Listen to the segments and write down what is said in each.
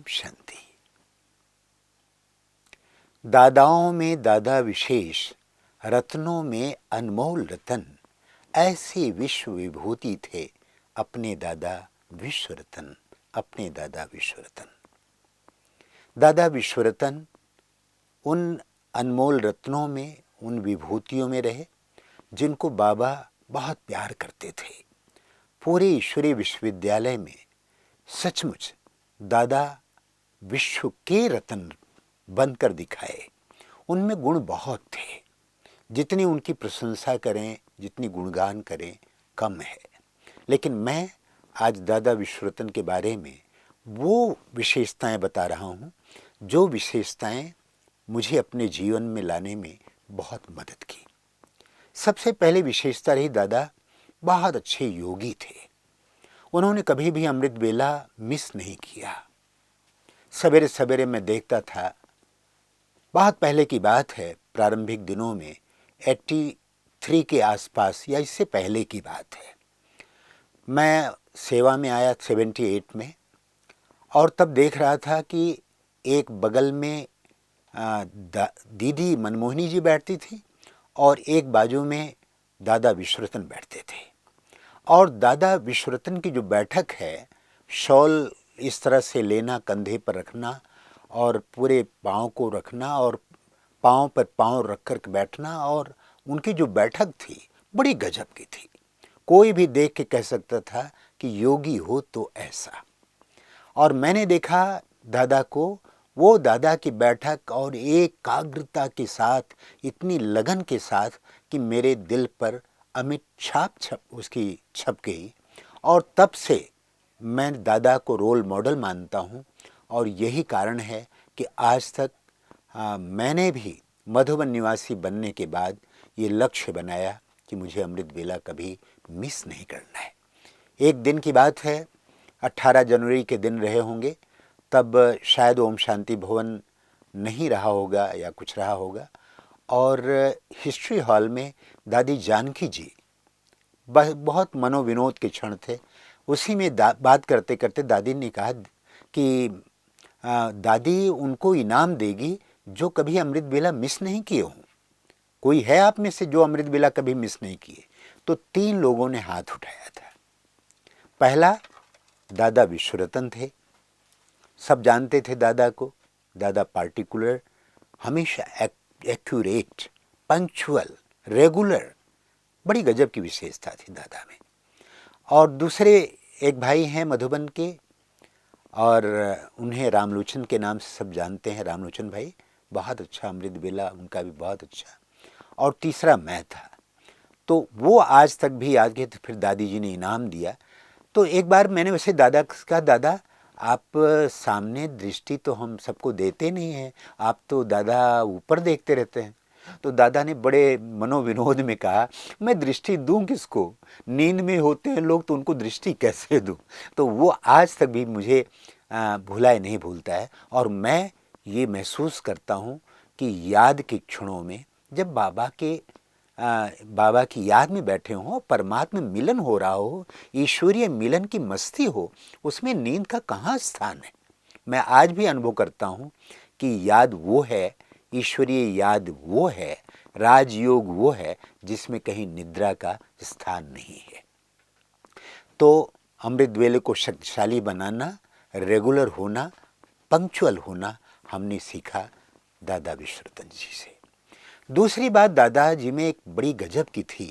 शांति। दादाओं में दादा विशेष, रत्नों में अनमोल रतन, ऐसे विश्व विभूति थे अपने दादा विश्व रतन, अपने दादा विश्व रतन। दादा विश्व रतन उन अनमोल रत्नों में, उन विभूतियों में रहे जिनको बाबा बहुत प्यार करते थे। पूरे ईश्वरीय विश्वविद्यालय में सचमुच दादा विश्व के रतन बनकर दिखाए। उनमें गुण बहुत थे, जितनी उनकी प्रशंसा करें, जितनी गुणगान करें कम है। लेकिन मैं आज दादा विश्वरतन के बारे में वो विशेषताएं बता रहा हूँ जो विशेषताएं मुझे अपने जीवन में लाने में बहुत मदद की। सबसे पहले विशेषता रही, दादा बहुत अच्छे योगी थे। उन्होंने कभी भी अमृत वेला मिस नहीं किया। सवेरे सवेरे मैं देखता था, बहुत पहले की बात है, प्रारंभिक दिनों में 83 के आसपास या इससे पहले की बात है। मैं सेवा में आया 78 में, और तब देख रहा था कि एक बगल में दीदी मनमोहिनी जी बैठती थी और एक बाजू में दादा विश्वरतन बैठते थे। और दादा विश्वरतन की जो बैठक है, शॉल इस तरह से लेना, कंधे पर रखना और पूरे पाँव को रखना और पाँव पर पाँव रख कर बैठना, और उनकी जो बैठक थी बड़ी गजब की थी। कोई भी देख के कह सकता था कि योगी हो तो ऐसा। और मैंने देखा दादा को, वो दादा की बैठक और एकाग्रता के साथ, इतनी लगन के साथ कि मेरे दिल पर अमिट छाप उसकी छप गई। और तब से मैं दादा को रोल मॉडल मानता हूँ। और यही कारण है कि आज तक मैंने भी मधुबन निवासी बनने के बाद ये लक्ष्य बनाया कि मुझे अमृत वेला कभी मिस नहीं करना है। एक दिन की बात है, 18 जनवरी के दिन रहे होंगे, तब शायद ओम शांति भवन नहीं रहा होगा या कुछ रहा होगा, और हिस्ट्री हॉल में दादी जानकी जी, बहुत मनोविनोद के क्षण थे। उसी में बात करते करते दादी ने कहा कि दादी उनको इनाम देगी जो कभी अमृत वेला मिस नहीं किए हों। कोई है आप में से जो अमृत वेला कभी मिस नहीं किए? तो 3 लोगों ने हाथ उठाया था। पहला दादा विश्वरतन थे। सब जानते थे दादा को। दादा पार्टिकुलर, हमेशा एक्यूरेट, पंक्चुअल, रेगुलर, बड़ी गजब की विशेषता थी दादा में। और दूसरे एक भाई हैं मधुबन के, और उन्हें रामलोचन के नाम से सब जानते हैं। रामलोचन भाई, बहुत अच्छा अमृत वेला उनका भी बहुत अच्छा। और तीसरा मैं था। तो वो आज तक भी याद के, तो फिर दादी जी ने इनाम दिया। तो एक बार मैंने वैसे दादा से कहा, दादा आप सामने दृष्टि तो हम सबको देते नहीं हैं, आप तो दादा ऊपर देखते रहते हैं। तो दादा ने बड़े मनोविनोद में कहा, मैं दृष्टि दूं किसको? नींद में होते हैं लोग तो उनको दृष्टि कैसे दूं? तो वो आज तक भी मुझे भुलाए नहीं भूलता है। और मैं ये महसूस करता हूँ कि याद के क्षणों में जब बाबा की याद में बैठे हों, परमात्मा मिलन हो रहा हो, ईश्वरीय मिलन की मस्ती हो, उसमें नींद का कहाँ स्थान है? मैं आज भी अनुभव करता हूँ कि याद वो है, ईश्वरीय याद वो है, राजयोग वो है जिसमें कहीं निद्रा का स्थान नहीं है। तो अमृत वेले को शक्तिशाली बनाना, रेगुलर होना, पंक्चुअल होना हमने सीखा दादा विश्वरतन जी से। दूसरी बात दादाजी में एक बड़ी गजब की थी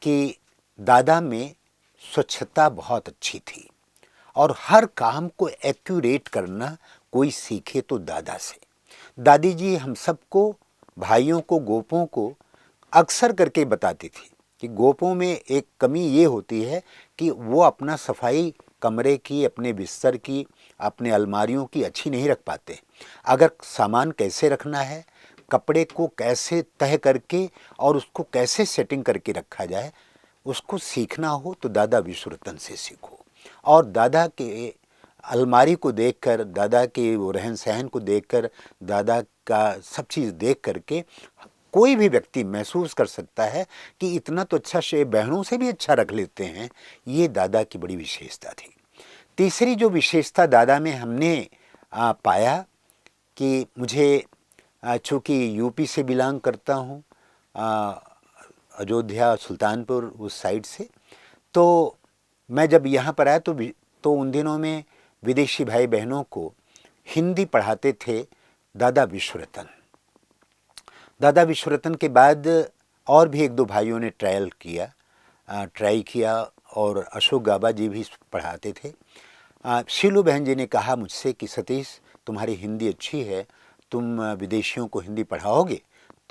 कि दादा में स्वच्छता बहुत अच्छी थी, और हर काम को एक्यूरेट करना कोई सीखे तो दादा से। दादी जी हम सबको, भाइयों को, गोपों को अक्सर करके बताती थी कि गोपों में एक कमी ये होती है कि वो अपना सफाई कमरे की, अपने बिस्तर की, अपने अलमारियों की अच्छी नहीं रख पाते। अगर सामान कैसे रखना है, कपड़े को कैसे तह करके और उसको कैसे सेटिंग करके रखा जाए, उसको सीखना हो तो दादा विश्वरतन से सीखो। और दादा के अलमारी को देखकर, दादा के वो रहन सहन को देखकर, दादा का सब चीज़ देख करके कोई भी व्यक्ति महसूस कर सकता है कि इतना तो अच्छा शेर बहनों से भी अच्छा रख लेते हैं। ये दादा की बड़ी विशेषता थी। तीसरी जो विशेषता दादा में हमने पाया कि मुझे चूँकि यूपी से बिलोंग करता हूँ, अयोध्या सुल्तानपुर उस साइड से, तो मैं जब यहाँ पर आया तो उन दिनों में विदेशी भाई बहनों को हिंदी पढ़ाते थे दादा विश्वरतन। दादा विश्वरतन के बाद और भी एक दो भाइयों ने ट्राई किया और अशोक गाबा जी भी पढ़ाते थे। शीलू बहन जी ने कहा मुझसे कि सतीश, तुम्हारी हिंदी अच्छी है, तुम विदेशियों को हिंदी पढ़ाओगे?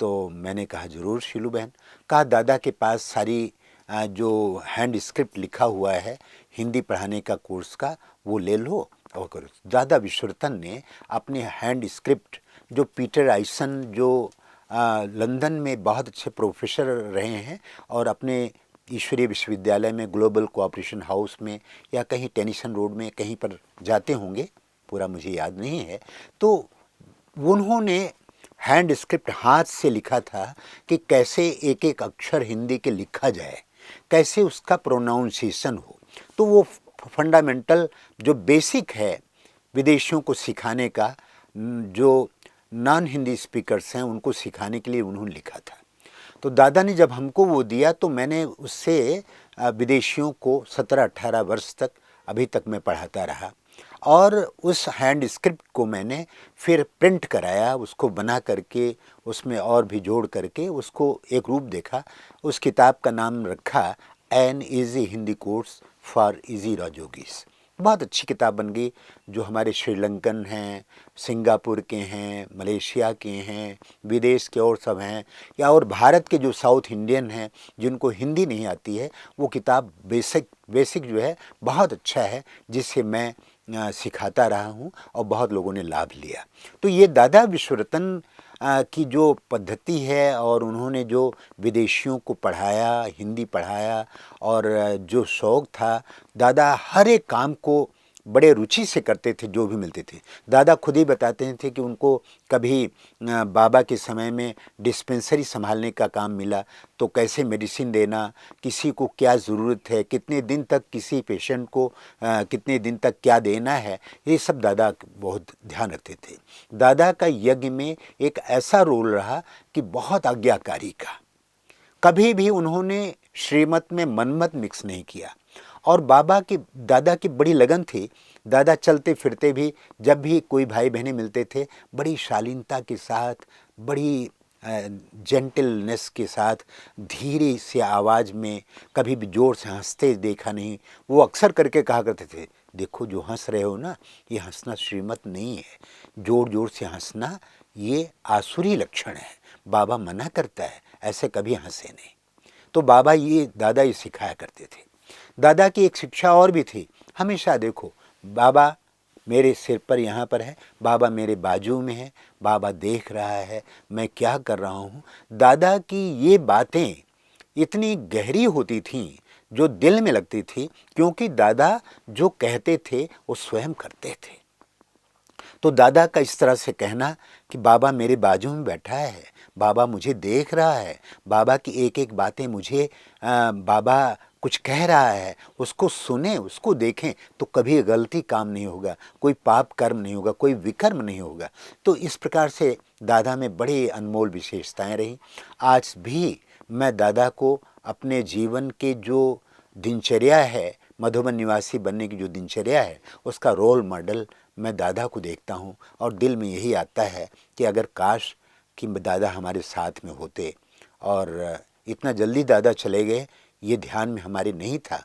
तो मैंने कहा ज़रूर शीलू बहन। कहा दादा के पास सारी जो हैंड स्क्रिप्ट लिखा हुआ है हिंदी पढ़ाने का कोर्स का, वो ले लो और करो। दादा विश्वरतन ने अपने हैंड स्क्रिप्ट, जो पीटर आइसन जो लंदन में बहुत अच्छे प्रोफेसर रहे हैं और अपने ईश्वरीय विश्वविद्यालय में, ग्लोबल कोऑपरेशन हाउस में या कहीं टेनिसन रोड में कहीं पर जाते होंगे, पूरा मुझे याद नहीं है, तो उन्होंने हैंड स्क्रिप्ट हाथ से लिखा था कि कैसे एक एक अक्षर हिंदी के लिखा जाए, कैसे उसका प्रोनाउंसिएशन हो। तो वो फंडामेंटल जो बेसिक है विदेशियों को सिखाने का, जो नॉन हिंदी स्पीकर्स हैं उनको सिखाने के लिए उन्होंने लिखा था। तो दादा ने जब हमको वो दिया तो मैंने उससे विदेशियों को 17-18 वर्ष तक अभी तक मैं पढ़ाता रहा और उस हैंड स्क्रिप्ट को मैंने फिर प्रिंट कराया, उसको बना करके उसमें और भी जोड़ करके उसको एक रूप देखा। उस किताब का नाम रखा an easy Hindi course for easy राजोगीस। बहुत अच्छी किताब बन गई, जो हमारे श्रीलंकन हैं, सिंगापुर के हैं, मलेशिया के हैं, विदेश के और सब हैं, या और भारत के जो साउथ इंडियन हैं जिनको हिंदी नहीं आती है, वो किताब बेसिक जो है बहुत अच्छा है, जिससे मैं सिखाता रहा हूँ और बहुत लोगों ने लाभ लिया। तो ये दादा विश्वरतन की जो पद्धति है और उन्होंने जो विदेशियों को पढ़ाया, हिंदी पढ़ाया, और जो शौक़ था, दादा हर एक काम को बड़े रुचि से करते थे जो भी मिलते थे। दादा खुद ही बताते थे कि उनको कभी बाबा के समय में डिस्पेंसरी संभालने का काम मिला तो कैसे मेडिसिन देना, किसी को क्या ज़रूरत है, कितने दिन तक किसी पेशेंट को कितने दिन तक क्या देना है, ये सब दादा बहुत ध्यान रखते थे। दादा का यज्ञ में एक ऐसा रोल रहा कि बहुत आज्ञाकारी का, कभी भी उन्होंने श्रीमत में मनमत मिक्स नहीं किया। और दादा की बड़ी लगन थी। दादा चलते फिरते भी जब भी कोई भाई बहनें मिलते थे, बड़ी शालीनता के साथ, बड़ी जेंटलनेस के साथ, धीरे से आवाज़ में, कभी भी ज़ोर से हंसते देखा नहीं। वो अक्सर करके कहा करते थे, देखो जो हंस रहे हो ना, ये हंसना श्रीमत नहीं है, ज़ोर ज़ोर से हंसना ये आसुरी लक्षण है, बाबा मना करता है, ऐसे कभी हंसे नहीं। तो दादा ये सिखाया करते थे। दादा की एक शिक्षा और भी थी, हमेशा देखो बाबा मेरे सिर पर यहाँ पर है, बाबा मेरे बाजू में है, बाबा देख रहा है मैं क्या कर रहा हूँ। दादा की ये बातें इतनी गहरी होती थीं, जो दिल में लगती थी, क्योंकि दादा जो कहते थे वो स्वयं करते थे। तो दादा का इस तरह से कहना कि बाबा मेरे बाजू में बैठा है, बाबा मुझे देख रहा है, बाबा की एक एक बातें मुझे बाबा कुछ कह रहा है, उसको सुने, उसको देखें, तो कभी गलती काम नहीं होगा, कोई पाप कर्म नहीं होगा, कोई विकर्म नहीं होगा। तो इस प्रकार से दादा में बड़ी अनमोल विशेषताएं रहीं। आज भी मैं दादा को अपने जीवन के जो दिनचर्या है, मधुबन निवासी बनने की जो दिनचर्या है, उसका रोल मॉडल मैं दादा को देखता हूँ और दिल में यही आता है कि अगर काश कि दादा हमारे साथ में होते। और इतना जल्दी दादा चले गए ये ध्यान में हमारे नहीं था,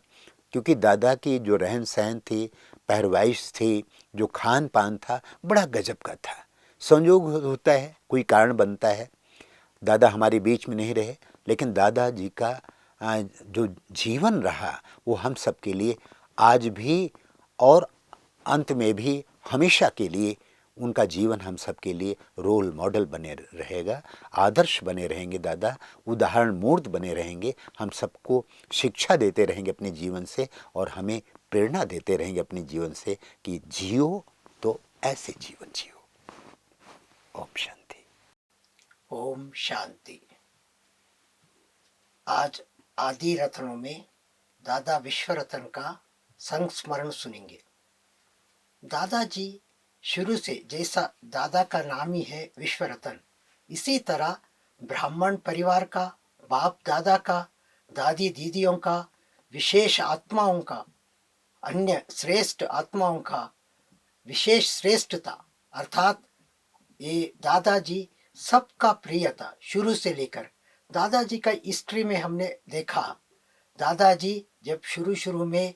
क्योंकि दादा की जो रहन सहन थी, पहरवाइश थी, जो खान पान था, बड़ा गजब का था। संयोग होता है, कोई कारण बनता है, दादा हमारे बीच में नहीं रहे, लेकिन दादाजी का जो जीवन रहा वो हम सब के लिए आज भी और अंत में भी हमेशा के लिए उनका जीवन हम सब के लिए रोल मॉडल बने रहेगा, आदर्श बने रहेंगे। दादा उदाहरण मूर्त बने रहेंगे, हम सबको शिक्षा देते रहेंगे अपने जीवन से और हमें प्रेरणा देते रहेंगे अपने जीवन से कि जियो तो ऐसे जीवन जियो। ओम शांति। ओम शांति। आज आदि रत्नों में दादा विश्वरतन का संस्मरण सुनेंगे। दादाजी शुरू से जैसा दादा का नाम ही है विश्वरतन, इसी तरह ब्राह्मण परिवार का, बाप दादा का, दादी दीदियों का, विशेष आत्माओं का, अन्य श्रेष्ठ आत्माओं का विशेष श्रेष्ठता, अर्थात ये दादाजी सबका प्रिय था शुरू से लेकर। दादाजी का हिस्ट्री में हमने देखा, दादाजी जब शुरू शुरू में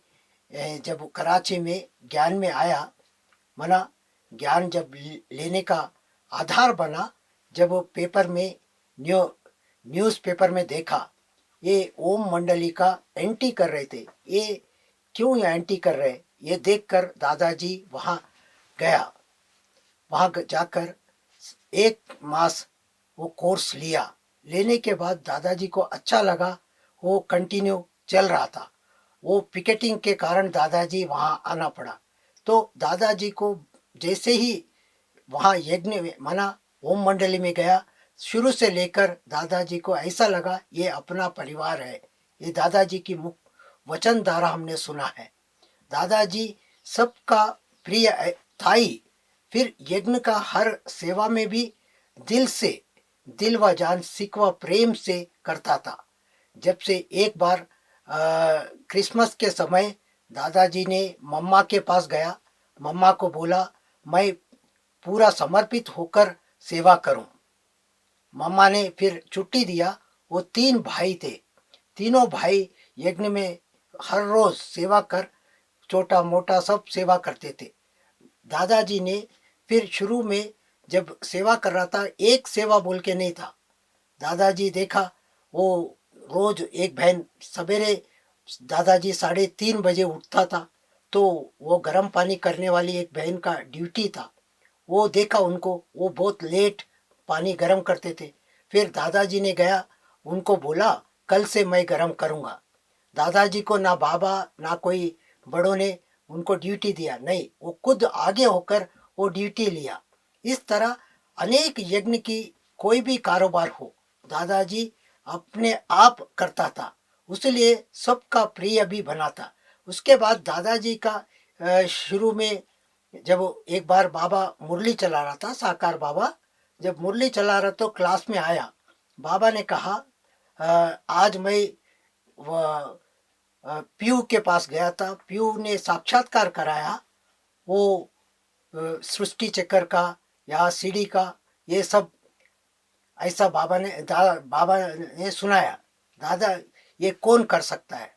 जब कराची में ज्ञान में आया, मना ज्ञान जब लेने का आधार बना, जब वो पेपर में न्यूज़ पेपर में देखा ये ओम मंडली का एंटी कर रहे थे, ये क्यों ये एंटी कर रहे, ये देखकर दादाजी वहाँ गया। वहाँ जाकर 1 मास वो कोर्स लिया। लेने के बाद दादाजी को अच्छा लगा, वो कंटिन्यू चल रहा था। वो पिकेटिंग के कारण दादाजी वहाँ आना पड़ा। तो दादाजी को जैसे ही वहाँ यज्ञ में माना ओम मंडली में गया, शुरू से लेकर दादाजी को ऐसा लगा ये अपना परिवार है। ये दादाजी की मुख वचन धारा हमने सुना है। दादाजी सबका प्रिय था ही। फिर यज्ञ का हर सेवा में भी दिल से, दिल व जान सिकवा प्रेम से करता था। जब से एक बार क्रिसमस के समय दादाजी ने मम्मा के पास गया, मम्मा को बोला मैं पूरा समर्पित होकर सेवा करूं। मम्मा ने फिर छुट्टी दिया। वो 3 भाई थे, तीनों भाई यज्ञ में हर रोज सेवा कर, छोटा मोटा सब सेवा करते थे। दादाजी ने फिर शुरू में जब सेवा कर रहा था, एक सेवा बोल के नहीं था। दादाजी देखा वो रोज एक बहन सवेरे दादाजी 3:30 बजे उठता था, तो वो गर्म पानी करने वाली एक बहन का ड्यूटी था। वो देखा उनको, वो बहुत लेट पानी गर्म करते थे। फिर दादाजी ने गया, उनको बोला कल से मैं गर्म करूँगा। दादाजी को ना बाबा ना कोई बड़ों ने उनको ड्यूटी दिया, नहीं, वो खुद आगे होकर वो ड्यूटी लिया। इस तरह अनेक यज्ञ की कोई भी कारोबार हो, दादाजी अपने आप करता था, उसलिए सबका प्रिय भी बना था। उसके बाद दादाजी का शुरू में जब एक बार बाबा मुरली चला रहा था, साकार बाबा जब मुरली चला रहा तो क्लास में आया। बाबा ने कहा आज मैं पीयू के पास गया था, पीयू ने साक्षात्कार कराया, वो सृष्टि चक्कर का या सीढ़ी का ये सब ऐसा बाबा ने सुनाया। दादा ये कौन कर सकता है,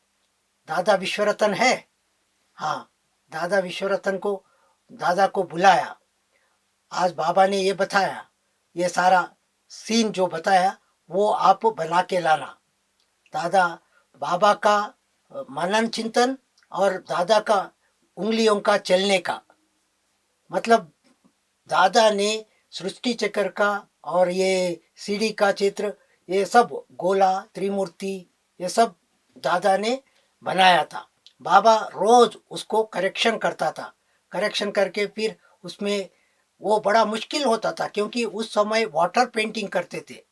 दादा विश्वरतन है। हाँ, दादा विश्वरतन को दादा को बुलाया। आज बाबा ने ये बताया, ये सारा सीन जो बताया वो आप बना के लाना। दादा बाबा का मनन चिंतन और दादा का उंगलियों का चलने का मतलब, दादा ने सृष्टि चक्र का और ये सीढ़ी का चित्र, ये सब गोला त्रिमूर्ति, ये सब दादा ने बनाया था। बाबा रोज उसको करेक्शन करता था, करेक्शन करके फिर उसमें वो बड़ा मुश्किल होता था, क्योंकि उस समय वाटर पेंटिंग करते थे,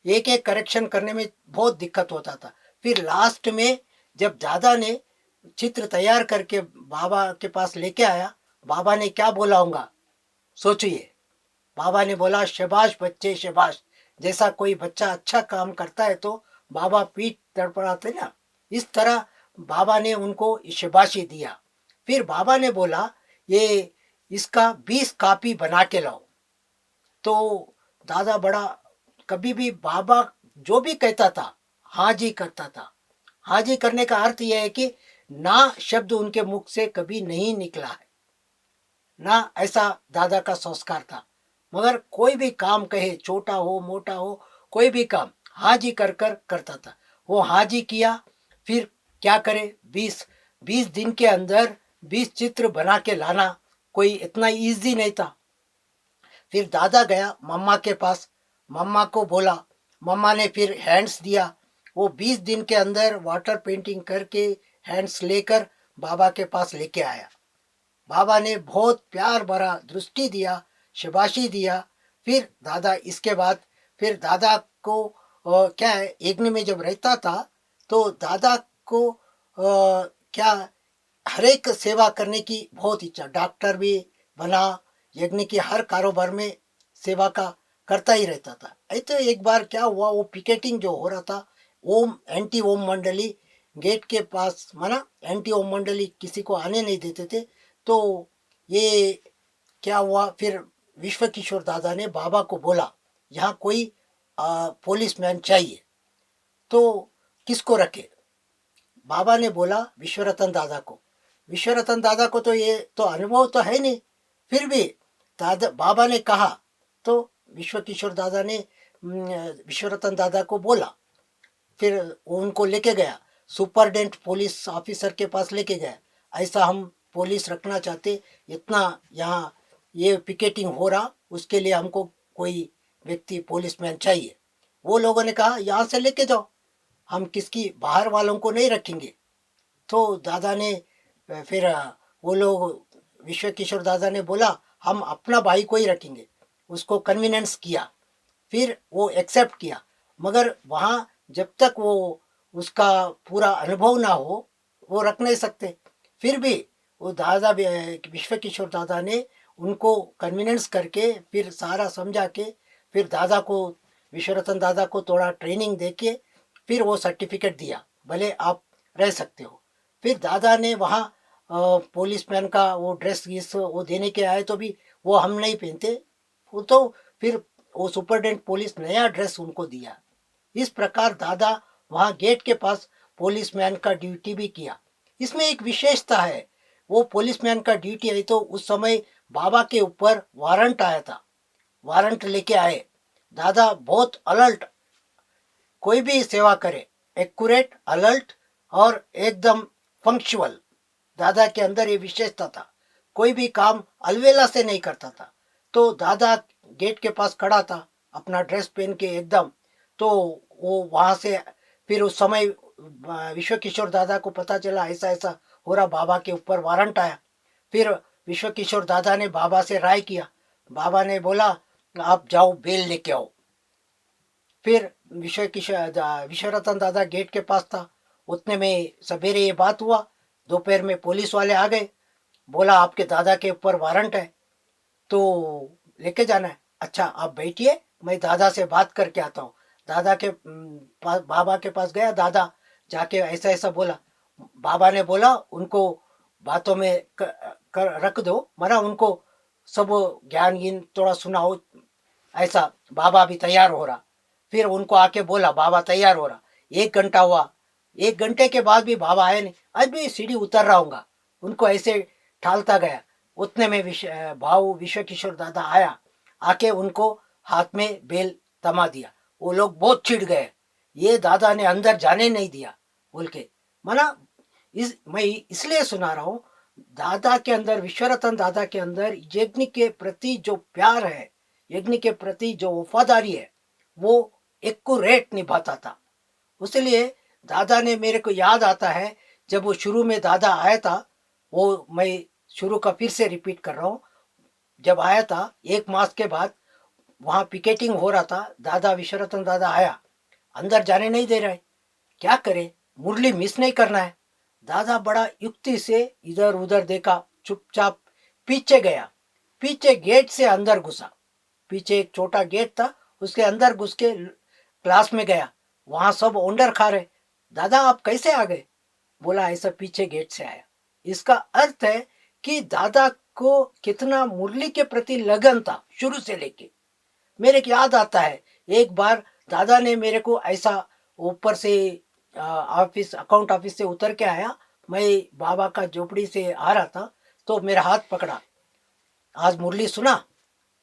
एक एक करेक्शन करने में बहुत दिक्कत होता था। फिर लास्ट में जब दादा ने चित्र तैयार करके बाबा के पास लेके आया, बाबा ने क्या बोला होगा सोचिए। बाबा ने बोला शाबाश बच्चे शाबाश। जैसा कोई बच्चा अच्छा काम करता है तो बाबा पीठ तड़पड़ाते ना, इस तरह बाबा ने उनको शाबाशी दिया। फिर बाबा ने बोला ये इसका 20 कॉपी बना के लाओ। तो दादा बड़ा, कभी भी बाबा जो भी कहता था हाँ जी करता था। हाँ जी करने का अर्थ यह है कि ना शब्द उनके मुख से कभी नहीं निकला है, ना ऐसा दादा का संस्कार था। मगर कोई भी काम कहे, छोटा हो मोटा हो, कोई भी काम हाँ जी कर कर करता था। वो हाँ जी किया, फिर क्या करे, 20 दिन के अंदर 20 चित्र बना के लाना कोई इतना इजी नहीं था। फिर दादा गया मम्मा के पास, मम्मा को बोला, मम्मा ने फिर हैंड्स दिया। वो 20 दिन के अंदर वाटर पेंटिंग करके हैंड्स लेकर बाबा के पास लेके आया। बाबा ने बहुत प्यार भरा दृष्टि दिया, शाबाशी दिया। फिर दादा इसके बाद फिर दादा को क्या है, यज्ञ में जब रहता था तो दादा को क्या हर एक सेवा करने की बहुत इच्छा, डॉक्टर भी बना, यज्ञ के हर कारोबार में सेवा का करता ही रहता था। ऐसे एक बार क्या हुआ, वो पिकेटिंग जो हो रहा था, ओम एंटी ओम मंडली गेट के पास, माना एंटी ओम मंडली किसी को आने नहीं देते थे। तो ये क्या हुआ, फिर विश्व किशोर दादा ने बाबा को बोला यहाँ कोई पुलिसमैन चाहिए, तो किसको रखे। बाबा ने बोला विश्वरतन दादा को। विश्वरतन दादा को तो ये तो अनुभव तो है नहीं, फिर भी दादा बाबा ने कहा तो विश्व किशोर दादा ने विश्वरतन दादा को बोला। फिर वो उनको लेके गया, सुपरडेंट पुलिस ऑफिसर के पास लेके गया, ऐसा हम पुलिस रखना चाहते, इतना यहाँ ये पिकेटिंग हो रहा, उसके लिए हमको कोई व्यक्ति पुलिसमैन चाहिए। वो लोगों ने कहा यहाँ से लेके जाओ, हम किसकी बाहर वालों को नहीं रखेंगे। तो दादा ने फिर वो लोग विश्व किशोर दादा ने बोला हम अपना भाई को ही रखेंगे, उसको कन्वीनेंस किया, फिर वो एक्सेप्ट किया। मगर वहाँ जब तक वो उसका पूरा अनुभव ना हो वो रख नहीं सकते। फिर भी वो दादा विश्व किशोर दादा ने उनको कन्वीनेंस करके फिर सारा समझा के फिर दादा को, विश्वरतन दादा को थोड़ा ट्रेनिंग दे के फिर वो सर्टिफिकेट दिया, भले आप रह सकते हो। फिर दादा ने वहाँ पुलिसमैन का वो ड्रेस वो देने के आए तो भी वो हम नहीं पहनते, वो तो फिर वो सुपरडेंट पुलिस नया ड्रेस उनको दिया। इस प्रकार दादा वहाँ गेट के पास पुलिसमैन का ड्यूटी भी किया। इसमें एक विशेषता है, वो पुलिसमैन का ड्यूटी है तो उस समय बाबा के ऊपर वारंट आया था, वारंट लेके आए। दादा बहुत अलर्ट, कोई भी सेवा करे एक्यूरेट, अलर्ट और एकदम पंक्चुअल। दादा के अंदर ये विशेषता था, कोई भी काम अलवेला से नहीं करता था। तो दादा गेट के पास खड़ा था अपना ड्रेस पहन के एकदम, तो वो वहाँ से फिर उस समय विश्व किशोर दादा को पता चला ऐसा ऐसा हो रहा, बाबा के ऊपर वारंट आया। फिर विश्व किशोर दादा ने बाबा से राय किया, बाबा ने बोला आप जाओ बेल लेके आओ। फिर विश्वरतन दादा गेट के पास था, उतने में सवेरे ये बात हुआ, दोपहर में पुलिस वाले आ गए, बोला आपके दादा के ऊपर वारंट है तो लेके जाना है। अच्छा आप बैठिए, मैं दादा से बात करके आता हूँ। दादा के पास, बाबा के पास गया, दादा जाके ऐसा ऐसा बोला। बाबा ने बोला उनको बातों में रख दो, मरा उनको सब ज्ञान गिन थोड़ा सुनाओ, ऐसा। बाबा भी तैयार हो रहा, फिर उनको आके बोला बाबा तैयार हो रहा। 1 घंटा हुआ, 1 घंटे के बाद भी बाबा आए नहीं, आज भी सीढ़ी उतर रहा हूँगा, उनको ऐसे ठालता गया। उतने में भाऊ विश्व किशोर दादा आया, आके उनको हाथ में बेल थमा दिया। वो लोग बहुत चिढ़ गए, ये दादा ने अंदर जाने नहीं दिया बोल के। माना मैं इसलिए सुना रहा हूँ, दादा के अंदर, विश्वरतन दादा के अंदर यज्ञ के प्रति जो प्यार है, यज्ञ के प्रति जो वफादारी है, वो एक्यूरेट निभाता था। उसलिए दादा ने, मेरे को याद आता है जब वो शुरू में दादा आया था, वो मैं शुरू का फिर से रिपीट कर रहा हूँ, जब आया था 1 मास के बाद वहाँ पिकेटिंग हो रहा था, दादा विश्वरतन दादा आया, अंदर जाने नहीं दे रहे, क्या करे, मुरली मिस नहीं करना है। दादा बड़ा युक्ति से इधर उधर देखा, चुपचाप पीछे गया, पीछे गेट से अंदर घुसा, पीछे एक छोटा गेट था, उसके अंदर घुस के क्लास में गया, वहां सब ओंडर खा रहे। दादा आप कैसे आ गए, बोला ऐसा पीछे गेट से आया। इसका अर्थ है कि दादा को कितना मुरली के प्रति लगन था शुरू से लेके। मेरे को याद आता है एक बार दादा ने मेरे को ऐसा ऊपर से ऑफिस, अकाउंट ऑफिस से उतर के आया, मैं बाबा का झोपड़ी से आ रहा था, तो मेरा हाथ पकड़ा, आज मुरली सुना,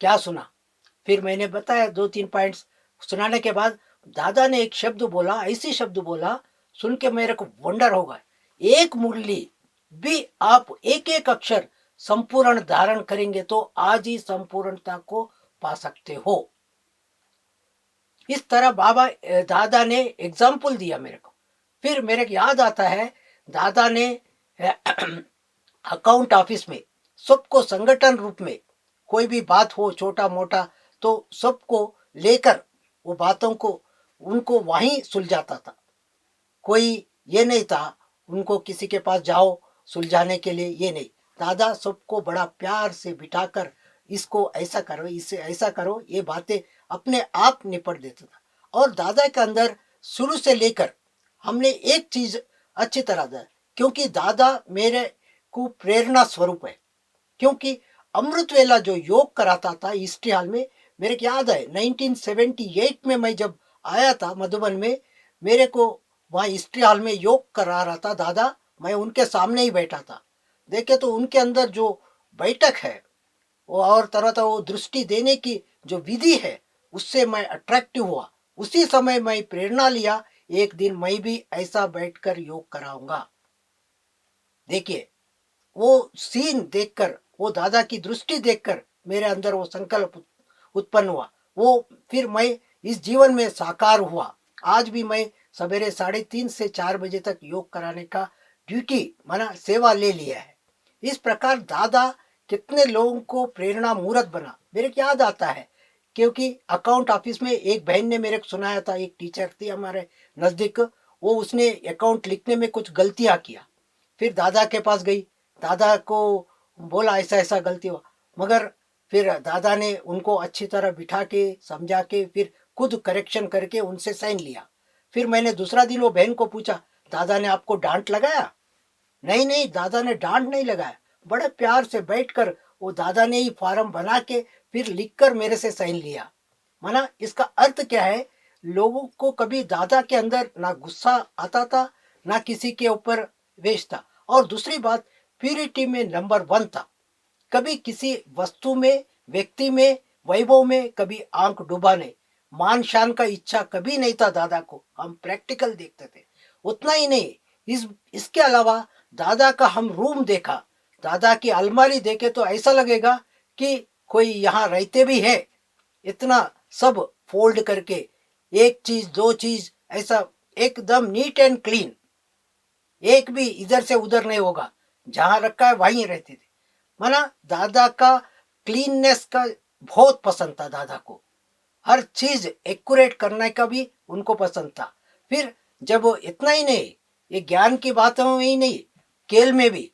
क्या सुना। फिर मैंने बताया 2-3 पॉइंट्स, सुनाने के बाद दादा ने एक शब्द बोला, ऐसी शब्द बोला, सुन के मेरे को वंडर होगा, एक मुरली भी आप एक एक अक्षर संपूर्ण धारण करेंगे तो आज ही संपूर्णता को पा सकते हो। इस तरह बाबा दादा ने एग्जाम्पल दिया मेरे को। फिर मेरे को याद आता है दादा ने अकाउंट ऑफिस में सबको संगठन रूप में कोई भी बात हो छोटा मोटा तो सबको लेकर वो बातों को उनको वहीं सुलझाता था। कोई ये नहीं था उनको किसी के पास जाओ सुलझाने के लिए, ये नहीं। दादा सबको बड़ा प्यार से बिठाकर इसको ऐसा करो, इससे ऐसा करो, ये बातें अपने आप निपट देता था। और दादा के अंदर शुरू से लेकर हमने एक चीज अच्छी तरह था, क्योंकि दादा मेरे को प्रेरणा स्वरूप है। क्योंकि अमृत वेला जो योग कराता था हिस्ट्री हॉल में, मेरे को याद है 1978 में मैं जब आया था मधुबन में, मेरे को वहाँ हिस्ट्री हॉल में योग करा रहा था दादा, मैं उनके सामने ही बैठा था। देखे तो उनके अंदर जो बैठक है वो और तरह तरह वो दृष्टि देने की जो विधि है, उससे मैं अट्रैक्टिव हुआ। उसी समय मैं प्रेरणा लिया, एक दिन मैं भी ऐसा बैठकर योग कराऊंगा। देखिए, वो सीन देखकर, वो दादा की दृष्टि देखकर मेरे अंदर वो संकल्प उत्पन्न हुआ। वो फिर मैं इस जीवन में साकार हुआ। आज भी मैं सवेरे 3:30 से 4 बजे तक योग कराने का ड्यूटी माना सेवा ले लिया है। इस प्रकार दादा कितने लोगों को प्रेरणा मूर्त बना, मेरे को याद आता है। क्योंकि अकाउंट ऑफिस में एक बहन ने मेरे को सुनाया था, एक टीचर थी हमारे नज़दीक, वो उसने अकाउंट लिखने में कुछ गलतियां किया। फिर दादा के पास गई, दादा को बोला ऐसा ऐसा गलती हुआ, मगर फिर दादा ने उनको अच्छी तरह बिठा के समझा के फिर खुद करेक्शन करके उनसे साइन लिया। फिर मैंने दूसरा दिन वो बहन को पूछा, दादा ने आपको डांट लगाया? नहीं नहीं, दादा ने डांट नहीं लगाया, बड़े प्यार से बैठकर वो दादा ने ही फॉर्म बना के फिर लिखकर मेरे से साइन लिया। माना इसका अर्थ क्या है, लोगों को कभी दादा के अंदर ना गुस्सा आता था, ना किसी के ऊपर द्वेष था। और दूसरी बात, प्यूरिटी में नंबर 1 था। कभी किसी वस्तु में, व्यक्ति में, वैभव में कभी आंख डूबा नहीं। मान शान का इच्छा कभी नहीं था दादा को, हम प्रैक्टिकल देखते थे। उतना ही नहीं, इसके अलावा दादा का हम रूम देखा, दादा की अलमारी देखे तो ऐसा लगेगा कि कोई यहाँ रहते भी है। इतना सब फोल्ड करके, एक चीज दो चीज ऐसा एकदम नीट एंड क्लीन, एक भी इधर से उधर नहीं होगा, जहां रखा है वहीं रहती थी। माना दादा का क्लीननेस का बहुत पसंद था दादा को, हर चीज एक्यूरेट करने का भी उनको पसंद था। फिर जब वो इतना ही नहीं, ये ज्ञान की बातों में ही नहीं, खेल में भी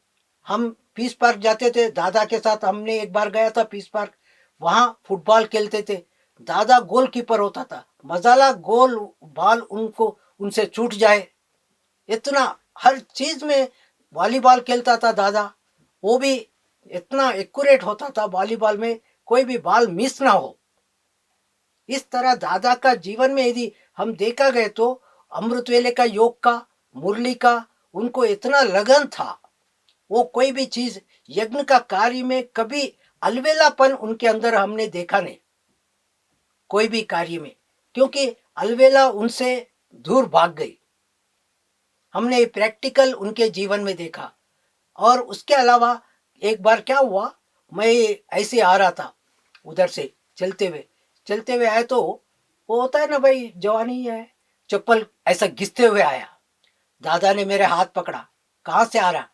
हम पीस पार्क जाते थे दादा के साथ। हमने एक बार गया था पीस पार्क, वहां फुटबॉल खेलते थे, दादा गोलकीपर होता था, मजाला गोल बॉल उनको उनसे छूट जाए, इतना हर चीज में। वॉलीबॉल खेलता था दादा, वो भी इतना एक्यूरेट होता था वॉलीबॉल में, कोई भी बॉल मिस ना हो। इस तरह दादा का जीवन में यदि हम देखा गए तो अमृत वेले का, योग का, मुरली का उनको इतना लगन था। वो कोई भी चीज यज्ञ का कार्य में कभी अलवेलापन उनके अंदर हमने देखा नहीं, कोई भी कार्य में, क्योंकि अलवेला उनसे दूर भाग गई। हमने प्रैक्टिकल उनके जीवन में देखा। और उसके अलावा एक बार क्या हुआ, मैं ऐसे आ रहा था उधर से चलते हुए आए तो वो होता है ना भाई, जवानी है, चप्पल ऐसा घिसते हुए आया। दादा ने मेरे हाथ पकड़ा, कहाँ से आ रहा?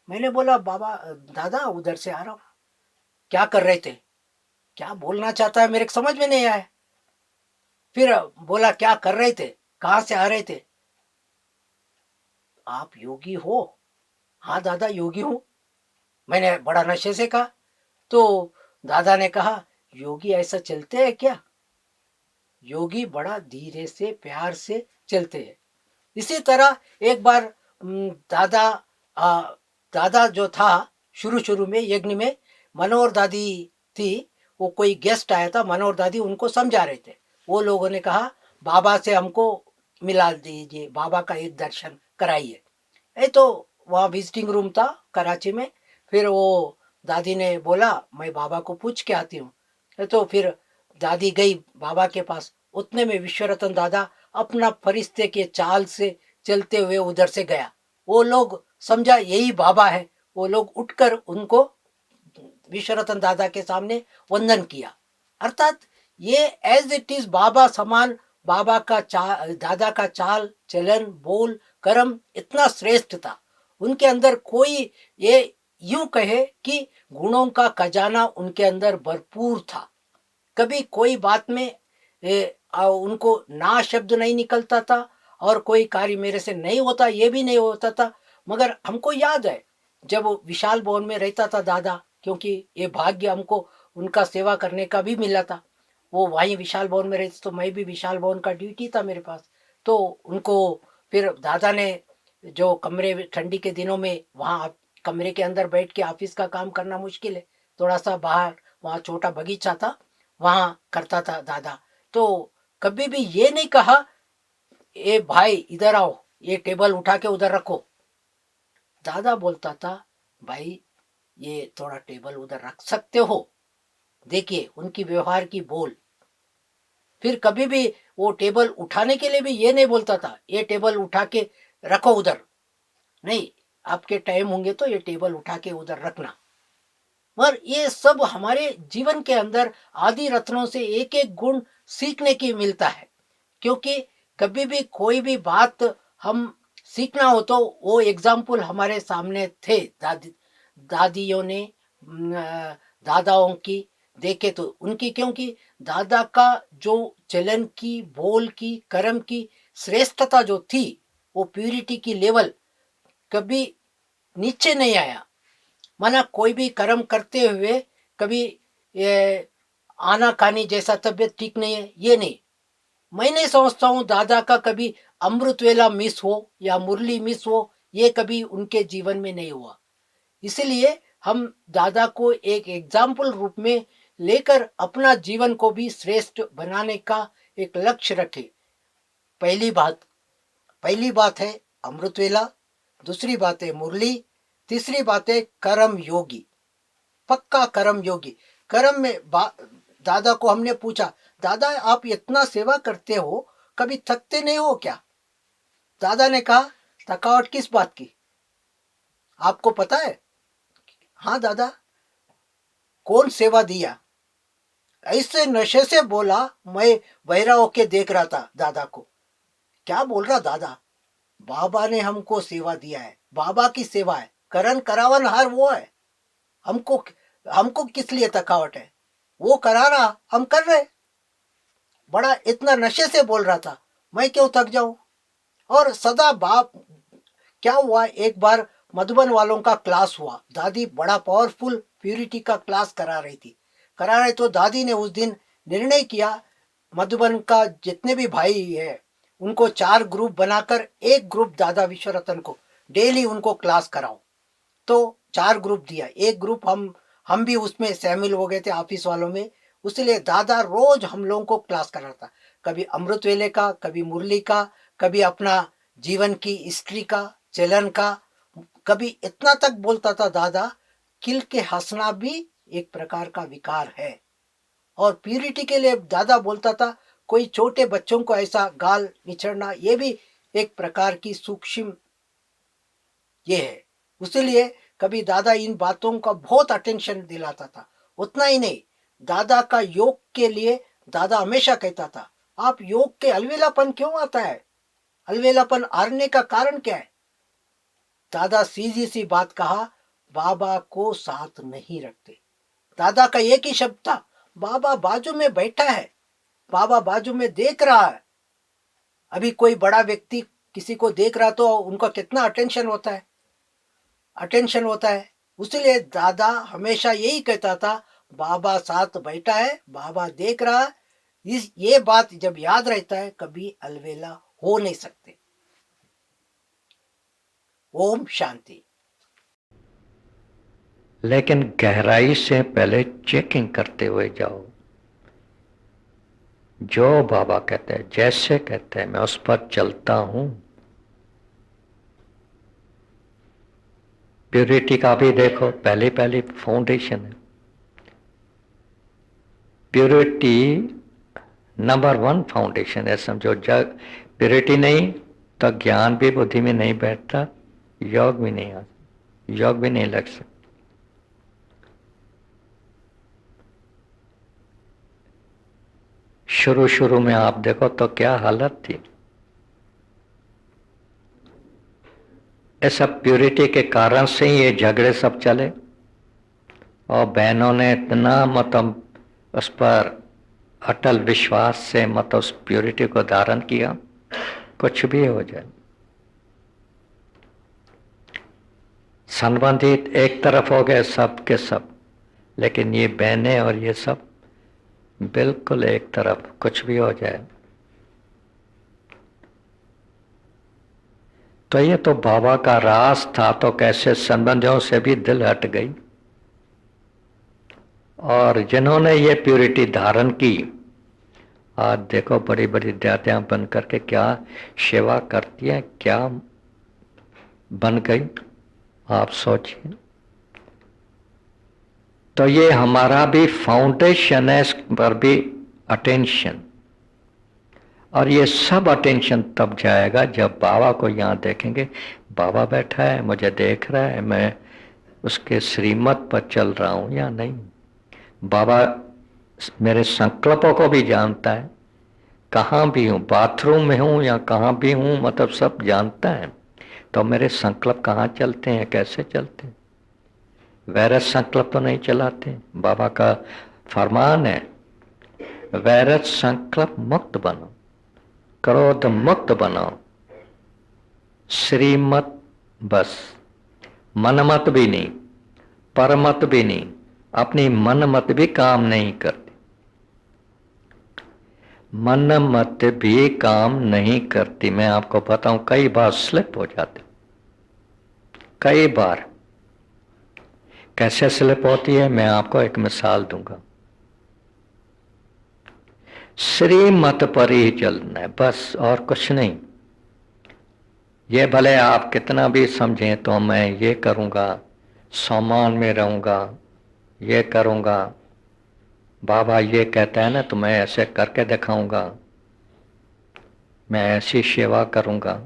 मैंने बोला बाबा दादा उधर से आ रहा हूँ। क्या कर रहे थे? क्या बोलना चाहता है मेरे को समझ में नहीं आया। फिर बोला क्या कर रहे थे, कहाँ से आ रहे थे? आप योगी हो? हाँ दादा योगी हूँ। मैंने बड़ा नशे से कहा। तो दादा ने कहा योगी ऐसा चलते हैं क्या? योगी बड़ा धीरे से प्यार से चलते हैं। इसी तरह एक बार दादा दादा जो था शुरू शुरू में यज्ञ में, मनोहर दादी थी, वो कोई गेस्ट आया था, मनोहर दादी उनको समझा रहे थे। वो लोगों ने कहा बाबा से हमको मिला दीजिए, बाबा का एक दर्शन कराइए। तो वहाँ विजिटिंग रूम था कराची में। फिर वो दादी ने बोला मैं बाबा को पूछ के आती हूँ। तो फिर दादी गई बाबा के पास। उतने में विश्वरतन दादा अपना फरिश्ते के चाल से चलते हुए उधर से गया। वो लोग समझा यही बाबा है, वो लोग उठकर उनको विश्वरतन दादा के सामने वंदन किया। अर्थात ये एज इट इज बाबा समान, बाबा का दादा का चाल चलन बोल कर्म इतना श्रेष्ठ था उनके अंदर। कोई ये यूं कहे कि गुणों का खजाना उनके अंदर भरपूर था। कभी कोई बात में उनको ना शब्द नहीं निकलता था, और कोई कार्य मेरे से नहीं होता ये भी नहीं होता था। मगर हमको याद है जब विशाल भवन में रहता था दादा, क्योंकि ये भाग्य हमको उनका सेवा करने का भी मिला था। वो वहीं विशाल भवन में रहते, तो मैं भी विशाल भवन का ड्यूटी था मेरे पास। तो उनको फिर दादा ने जो कमरे ठंडी के दिनों में वहाँ कमरे के अंदर बैठ के ऑफिस का काम करना मुश्किल है, थोड़ा सा बाहर वहाँ छोटा बगीचा था, वहाँ करता था दादा। तो कभी भी ये नहीं कहा ए भाई इधर आओ, ये टेबल उठा के उधर रखो। दादा बोलता था भाई ये थोड़ा टेबल उधर रख सकते हो। देखिए उनकी व्यवहार की बोल। फिर कभी भी वो टेबल उठाने के लिए भी ये नहीं बोलता था ये टेबल उठा के रखो उधर, नहीं, आपके टाइम होंगे तो ये टेबल उठा के उधर रखना। और ये सब हमारे जीवन के अंदर आदि रत्नों से एक एक गुण सीखने की मिलता है। क्योंकि कभी भी कोई भी बात हम सीखना हो तो वो एग्जाम्पल हमारे सामने थे, दादियों ने दादाओं की देखे तो उनकी, क्योंकि दादा का जो चलन की, बोल की, कर्म की श्रेष्ठता जो थी, वो प्यूरिटी की लेवल कभी नीचे नहीं आया। माना कोई भी कर्म करते हुए कभी आना खानी जैसा तबीयत ठीक नहीं है ये नहीं। मैं नहीं समझता हूँ दादा का कभी अमृत वेला मिस हो या मुरली मिस हो, ये कभी उनके जीवन में नहीं हुआ। इसलिए हम दादा को एक एग्जाम्पल रूप में लेकर अपना जीवन को भी श्रेष्ठ बनाने का एक लक्ष्य रखें। पहली बात है अमृत वेला, दूसरी बात है मुरली, तीसरी बात है कर्म योगी, पक्का कर्म योगी। कर्म में दादा को हमने पूछा दादा आप इतना सेवा करते हो कभी थकते नहीं हो क्या? दादा ने कहा थकावट किस बात की आपको पता है? हाँ दादा। कौन सेवा दिया? ऐसे नशे से बोला, मैं बहरा होके देख रहा था दादा को। क्या बोल रहा दादा? बाबा ने हमको सेवा दिया है, बाबा की सेवा है, करण करावन हार वो है। हमको किस लिए थकावट है? वो करा रहा, हम कर रहे। बड़ा इतना नशे से बोल रहा था, मैं क्यों थक जाऊं? और सदा बाप क्या हुआ, एक बार मधुबन वालों का क्लास हुआ, दादी बड़ा पावरफुल प्यूरिटी का क्लास करा रहे तो दादी ने उस दिन निर्णय किया मधुबन का जितने भी भाई है उनको 4 ग्रुप बनाकर एक ग्रुप दादा विश्वरतन को डेली उनको क्लास कराओ। तो 4 ग्रुप दिया, एक ग्रुप हम भी उसमें शामिल हो गए थे ऑफिस वालों में। उसलिए दादा रोज हम लोगों को क्लास कराता, कभी अमृत वेले का, कभी मुरली का, कभी अपना जीवन की हिस्ट्री का, चलन का। कभी इतना तक बोलता था दादा, किल के हंसना भी एक प्रकार का विकार है। और प्यूरिटी के लिए दादा बोलता था कोई छोटे बच्चों को ऐसा गाल निचड़ना ये भी एक प्रकार की सूक्ष्म ये है। उसलिए कभी दादा इन बातों का बहुत अटेंशन दिलाता था। उतना ही नहीं, दादा का योग के लिए दादा हमेशा कहता था आप योग के अलवेलापन क्यों आता है, अलवेलापन हारने का कारण क्या है? दादा सीधी सी बात कहा, बाबा को साथ नहीं रखते। दादा का एक ही शब्द था, बाबा बाजू में बैठा है, बाबा बाजू में देख रहा है। अभी कोई बड़ा व्यक्ति किसी को देख रहा तो उनका कितना अटेंशन होता है। उसलिए दादा हमेशा यही कहता था, बाबा साथ बैठा है, बाबा देख रहा है। ये बात जब याद रहता है कभी अलवेला हो नहीं सकते। ओम शांति। लेकिन गहराई से पहले चेकिंग करते हुए जाओ। जो बाबा कहते हैं, जैसे कहते हैं, मैं उस पर चलता हूं। प्यूरिटी का भी देखो, पहली फाउंडेशन है। प्यूरिटी नंबर 1 फाउंडेशन है, समझो। जब प्यूरिटी नहीं तो ज्ञान भी बुद्धि में नहीं बैठता, योग भी नहीं लग सकता। शुरू में आप देखो तो क्या हालत थी। इस सब प्यूरिटी के कारण से ये झगड़े सब चले, और बहनों ने इतना मतलब उस पर अटल विश्वास से मतलब उस प्यूरिटी को धारण किया, कुछ भी हो जाए। संबंधित एक तरफ हो गए सब के सब, लेकिन ये बहनें और ये सब बिल्कुल एक तरफ, कुछ भी हो जाए। तो ये तो बाबा का राज था, तो कैसे संबंधों से भी दिल हट गई। और जिन्होंने ये प्यूरिटी धारण की, आज देखो बड़ी बड़ी दादियां बन करके क्या सेवा करती हैं, क्या बन गई, आप सोचिए। तो ये हमारा भी फाउंडेशन है, इस पर भी अटेंशन। और ये सब अटेंशन तब जाएगा जब बाबा को यहाँ देखेंगे, बाबा बैठा है, मुझे देख रहा है, मैं उसके श्रीमत पर चल रहा हूं या नहीं। बाबा मेरे संकल्पों को भी जानता है, कहाँ भी हूँ, बाथरूम में हूँ या कहाँ भी हूँ, मतलब सब जानता है। तो मेरे संकल्प कहाँ चलते हैं, कैसे चलते हैं। वैरस संकल्प तो नहीं चलाते। बाबा का फरमान है, वैरस संकल्प मुक्त बनो, क्रोध मुक्त बनो, श्रीमत बस, मनमत भी नहीं, परमत भी नहीं, अपनी मनमत भी काम नहीं करती। मनमत भी काम नहीं करती। मैं आपको बताऊं, कई बार स्लिप हो जाते, कई बार। कैसे स्लिप होती है, मैं आपको एक मिसाल दूंगा। श्रीमत पर ही चलना है बस, और कुछ नहीं। ये भले आप कितना भी समझें, तो मैं ये करूंगा, सम्मान में रहूंगा, ये करूंगा, बाबा ये कहता है ना, तो मैं ऐसे करके दिखाऊंगा, मैं ऐसी सेवा करूंगा।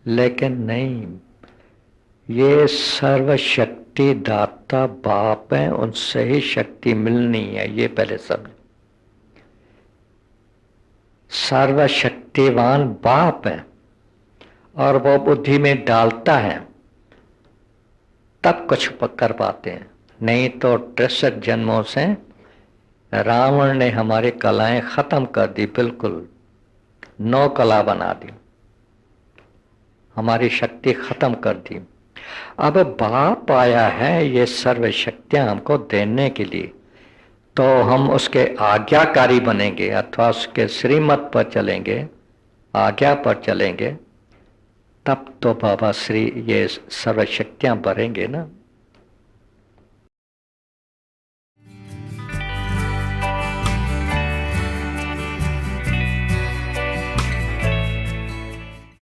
लेकिन नहीं, ये सर्वशक्ति दाता बाप है, उनसे ही शक्ति मिलनी है, ये पहले समझ। सर्वशक्तिवान बाप है और वो बुद्धि में डालता है तब कुछ कर पाते हैं। नहीं तो 63 जन्मों से रावण ने हमारी कलाएं खत्म कर दी, बिल्कुल 9 कला बना दी, हमारी शक्ति खत्म कर दी। अब बाप आया है ये सर्व शक्तियां हमको देने के लिए, तो हम उसके आज्ञाकारी बनेंगे अथवा उसके श्रीमत पर चलेंगे, आज्ञा पर चलेंगे, तब तो बाबा श्री ये सर्व शक्तियां भरेंगे ना।